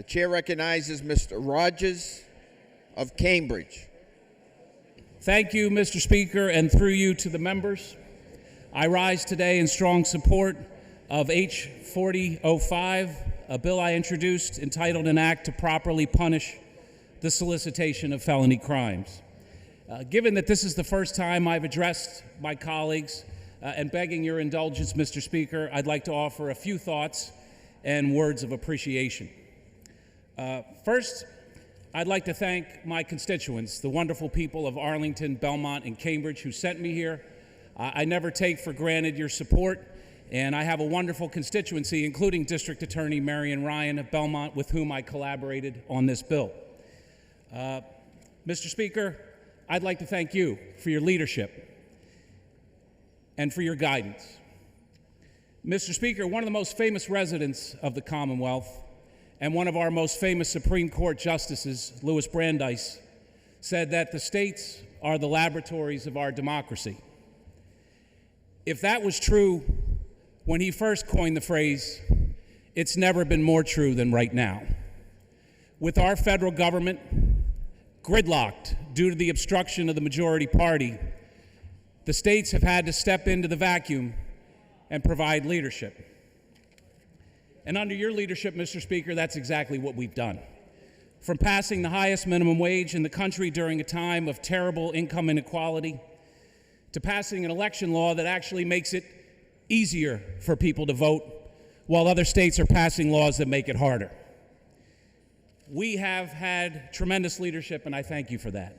The chair recognizes Mr. Rogers of Cambridge. Thank you, Mr. Speaker, and through you to the members. I rise today in strong support of H. 4005, a bill I introduced entitled An Act to Properly Punish the Solicitation of Felony Crimes. Given that this is the first time I've addressed my colleagues and begging your indulgence, Mr. Speaker, I'd like to offer a few thoughts and words of appreciation. First, I'd like to thank my constituents, the wonderful people of Arlington, Belmont, and Cambridge who sent me here. I never take for granted your support, and I have a wonderful constituency, including District Attorney Marion Ryan of Belmont, with whom I collaborated on this bill. Mr. Speaker, I'd like to thank you for your leadership and for your guidance. Mr. Speaker, one of the most famous residents of the Commonwealth and one of our most famous Supreme Court justices, Louis Brandeis, said that the states are the laboratories of our democracy. If that was true when he first coined the phrase, it's never been more true than right now. With our federal government gridlocked due to the obstruction of the majority party, the states have had to step into the vacuum and provide leadership. And under your leadership, Mr. Speaker, that's exactly what we've done. From passing the highest minimum wage in the country during a time of terrible income inequality, to passing an election law that actually makes it easier for people to vote, while other states are passing laws that make it harder. We have had tremendous leadership, and I thank you for that.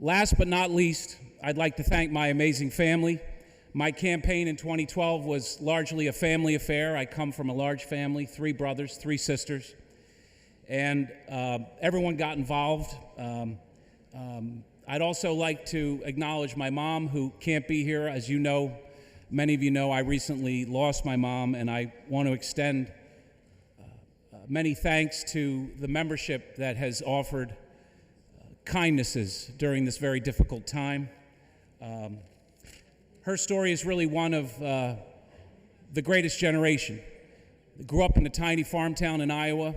Last but not least, I'd like to thank my amazing family. My campaign in 2012 was largely a family affair. I come from a large family, 3 brothers, 3 sisters, and everyone got involved. I'd also like to acknowledge my mom, who can't be here. As you know, many of you know, I recently lost my mom, and I want to extend many thanks to the membership that has offered kindnesses during this very difficult time. Her story is really one of the greatest generation. They grew up in a tiny farm town in Iowa.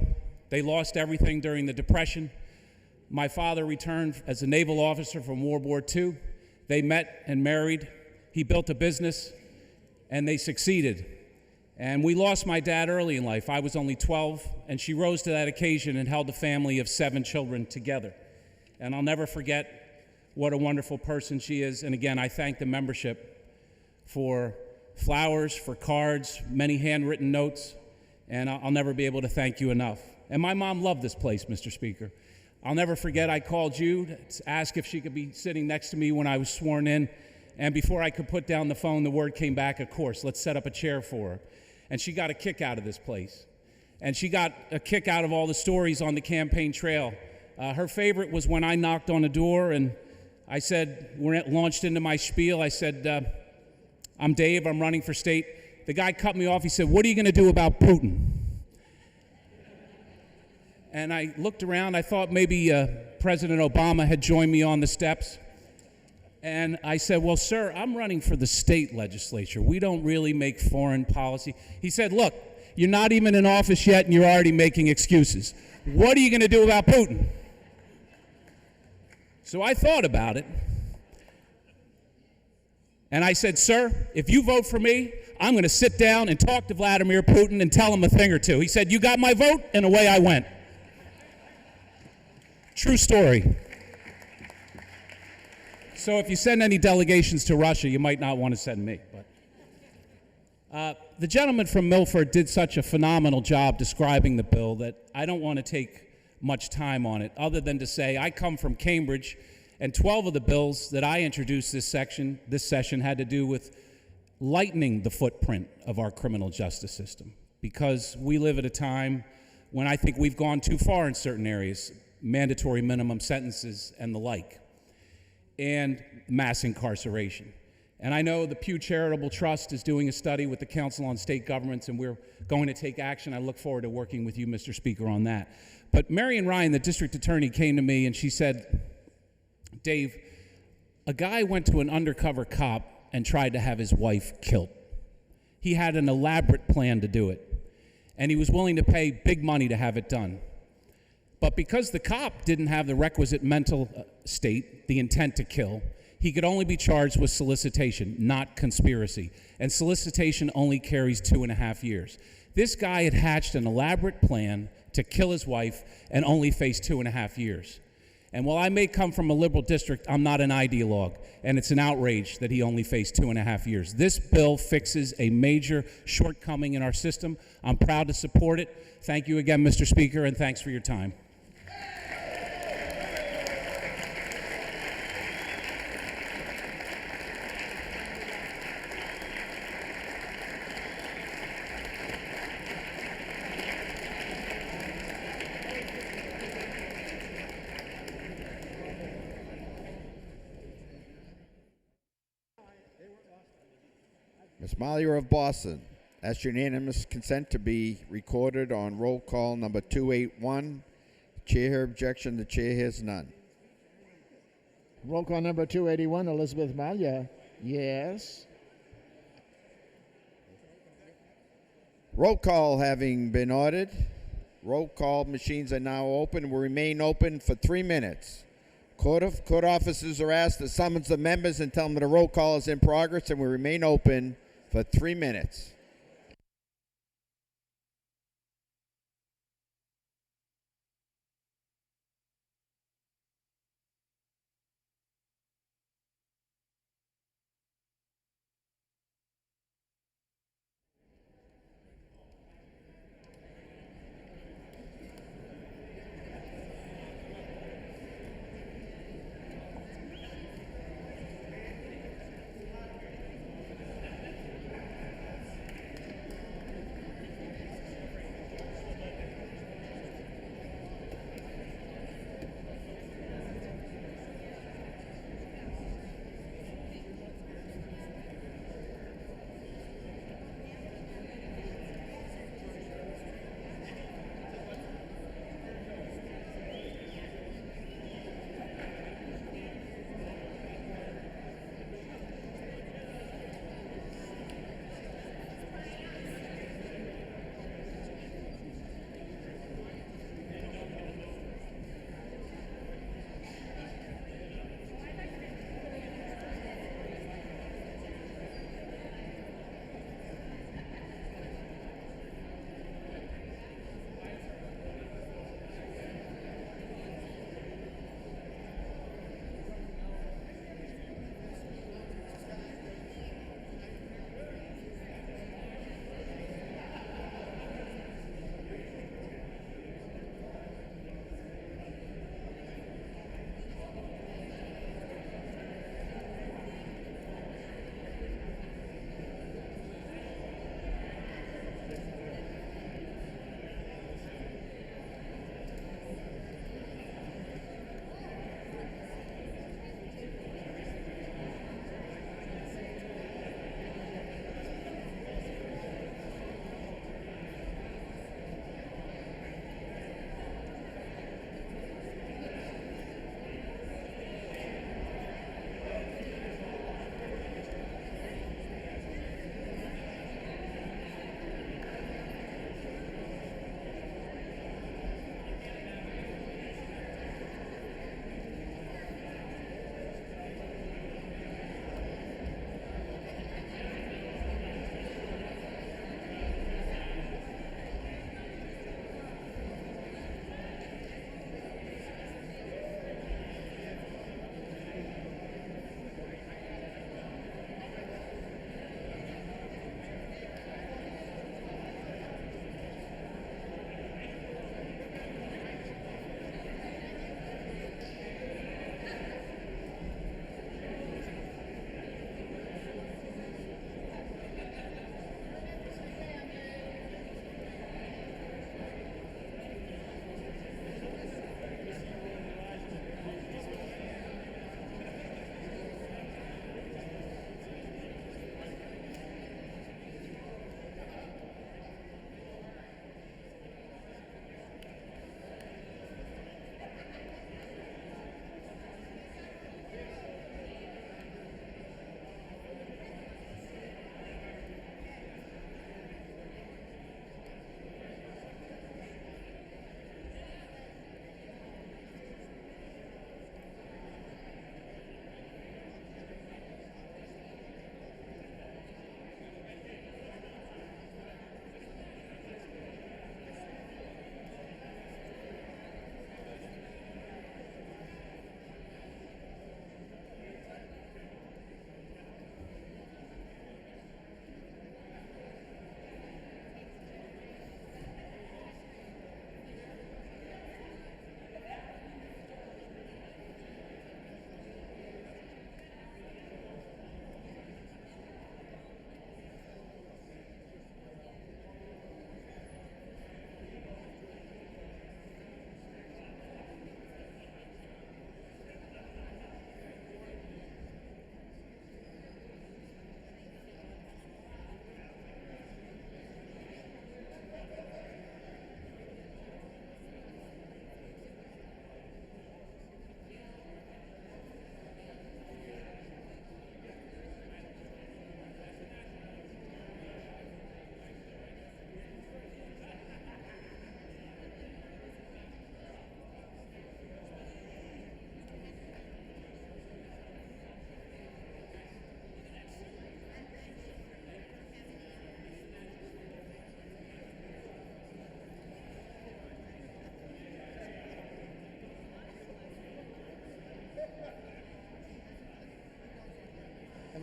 They lost everything during the Depression. My father returned as a naval officer from World War II. They met and married. He built a business, and they succeeded. And we lost my dad early in life. I was only 12, and she rose to that occasion and held a family of 7 children together. And I'll never forget what a wonderful person she is. And again, I thank the membership for flowers, for cards, many handwritten notes, and I'll never be able to thank you enough. And my mom loved this place, Mr. Speaker. I'll never forget I called you to ask if she could be sitting next to me when I was sworn in, and before I could put down the phone, the word came back, of course, let's set up a chair for her. And she got a kick out of this place. And she got a kick out of all the stories on the campaign trail. Her favorite was when I knocked on the door and I said, launched into my spiel. I said, I'm Dave, I'm running for state. The guy cut me off. He said, what are you going to do about Putin? And I looked around. I thought maybe President Obama had joined me on the steps. And I said, well, sir, I'm running for the state legislature. We don't really make foreign policy. He said, look, you're not even in office yet and you're already making excuses. What are you going to do about Putin? So I thought about it. And I said, sir, if you vote for me, I'm going to sit down and talk to Vladimir Putin and tell him a thing or two. He said, you got my vote? And away I went. True story. So if you send any delegations to Russia, you might not want to send me. But the gentleman from Milford did such a phenomenal job describing the bill that I don't want to take much time on it, other than to say I come from Cambridge, and 12 of the bills that I introduced this session had to do with lightening the footprint of our criminal justice system, because we live at a time when I think we've gone too far in certain areas, mandatory minimum sentences and the like, and mass incarceration. And I know the Pew Charitable Trust is doing a study with the Council on State Governments, and we're going to take action. I look forward to working with you, Mr. Speaker, on that. But Marion Ryan, the district attorney, came to me and she said, Dave, a guy went to an undercover cop and tried to have his wife killed. He had an elaborate plan to do it. and he was willing to pay big money to have it done. But because the cop didn't have the requisite mental state, the intent to kill, he could only be charged with solicitation, not conspiracy. And solicitation only carries 2.5 years. This guy had hatched an elaborate plan to kill his wife and only face 2.5 years. And while I may come from a liberal district, I'm not an ideologue, and it's an outrage that he only faced 2.5 years. This bill fixes a major shortcoming in our system. I'm proud to support it. Thank you again, Mr. Speaker, and thanks for your time. Ms. Mallier of Boston, ask unanimous consent to be recorded on roll call number 281. Chair hears objection. The chair hears none. Roll call number 281, Elizabeth Mallier. Yes. Roll call having been ordered. Roll call machines are now open and will remain open for 3 minutes. Court officers are asked to summons the members and tell them the roll call is in progress and will remain open for 3 minutes.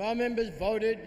our members voted